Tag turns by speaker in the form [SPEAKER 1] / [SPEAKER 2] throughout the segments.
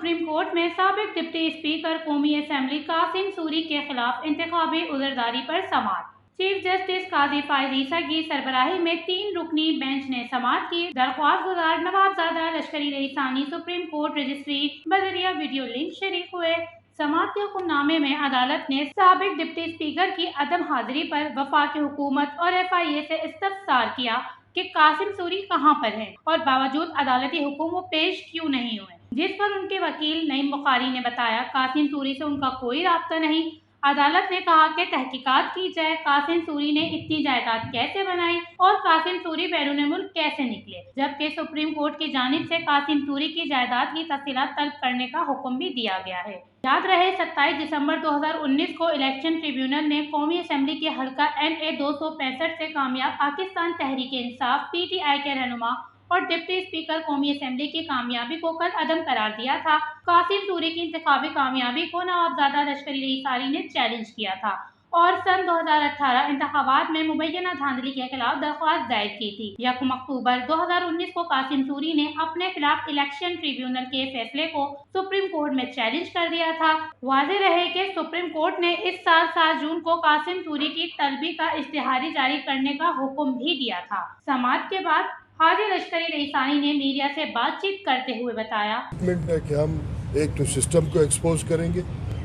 [SPEAKER 1] Supreme court में साबिक deputy speaker कौमी असम्बली कासिम सूरी के खिलाफ इंतखाबी उज़रदारी पर समाअत। चीफ जस्टिस काजी फायज ईसा की सरबराही में 3 रुकनी बेंच ने समाअत की। दरख्वास्त गुजार नवाबजादा लश्करी रईसानी सुप्रीम कोर्ट रजिस्ट्री बजरिया वीडियो लिंक शरीक हुए। समाअत के हुक्मनामे में अदालत ने साबिक डिप्टी स्पीकर की अदम हाजिरी पर वफाकी हुकूमत और FIA से इस्तफसार किया कि कासिम सूरी कहां पर हैं और बावजूद अदालती हुक्म वो पेश क्यों नहीं हुए, जिस पर उनके वकील नईम बुखारी ने बताया कासिम सूरी से उनका कोई राब्ता नहीं। अदालत ने कहा कि तहकीकात की जाए, कासिम सूरी ने इतनी जायदाद कैसे बनाई और कासिम सूरी बैरून मुल्क कैसे निकले, जबकि सुप्रीम कोर्ट की जानिब से कासिम सूरी की जायदाद की तफसीलात तलब करने का हुक्म भी दिया गया है। याद रहे 27 दिसंबर 2019 को इलेक्शन ट्रिब्यूनल ने कौमी असम्बली के हल्का NA 265 से कामयाब पाकिस्तान तहरीक इंसाफ PTI के रहनुमा और डिप्टी स्पीकर कौमी असम्बली की कामयाबी को कल अदम करार दिया था। कासिम सूरी की इंतखाबी कामयाबी को नवाबजादा लश्करी रईसानी ने चैलेंज किया था और सन 2018 इंतखाबात में मुबैना धांधली के खिलाफ दरख्वास्त दायर की थी। 1 अक्टूबर 2019 को कासिम सूरी ने अपने खिलाफ इलेक्शन ट्रिब्यूनल के फैसले को सुप्रीम कोर्ट में चैलेंज कर दिया था। वाज़ेह रहे कि सुप्रीम कोर्ट ने इस साल 7 जून को कासिम सूरी की तलबी का इश्तिहारी जारी करने का हुक्म भी दिया था। समाअत के बाद हाजी लश्करी रईसानी ने मीडिया से बातचीत करते हुए बताया
[SPEAKER 2] कि हम एक तो सिस्टम को एक्सपोज करेंगे,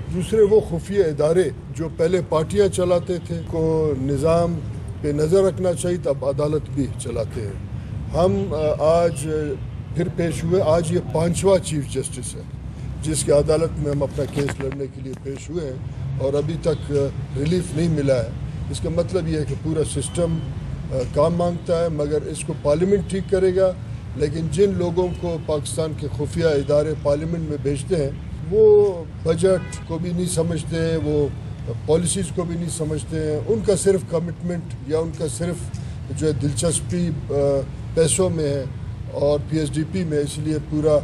[SPEAKER 2] दूसरे वो खुफिया इदारे जो पहले पार्टियां चलाते थे को निज़ाम पे नज़र रखना चाहिए, तब अदालत भी चलाते हैं। हम आज फिर पेश हुए, आज ये 5वां चीफ जस्टिस है जिसकी अदालत में हम अपना केस लड़ने के लिए पेश हुए हैं और अभी तक रिलीफ नहीं मिला है। इसका मतलब ये है कि पूरा सिस्टम काम मांगता है, मगर इसको पार्लियामेंट ठीक करेगा। लेकिन जिन लोगों को पाकिस्तान के खुफिया इदारे पार्लियामेंट में भेजते हैं वो बजट को भी नहीं समझते हैं, वो पॉलिसीज़ को भी नहीं समझते हैं। उनका सिर्फ कमिटमेंट या उनका सिर्फ जो है दिलचस्पी पैसों में है और PSDP में, इसलिए पूरा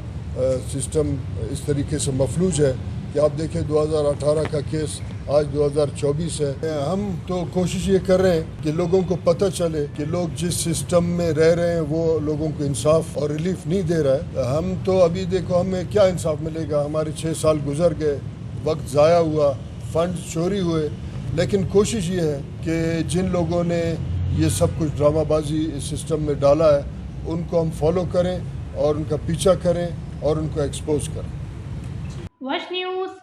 [SPEAKER 2] सिस्टम इस तरीके से मफलूज है कि आप देखें 2018 का केस आज 2024 है। हम तो कोशिश ये कर रहे हैं कि लोगों को पता चले कि लोग जिस सिस्टम में रह रहे हैं वो लोगों को इंसाफ और रिलीफ नहीं दे रहा है। हम तो अभी देखो हमें क्या इंसाफ मिलेगा, हमारे 6 साल गुजर गए, वक्त ज़ाया हुआ, फंड चोरी हुए। लेकिन कोशिश ये है कि जिन लोगों ने ये सब कुछ ड्रामाबाजी इस सिस्टम में डाला है उनको हम फॉलो करें और उनका पीछा करें और उनको एक्सपोज करें।
[SPEAKER 1] वश न्यूज़।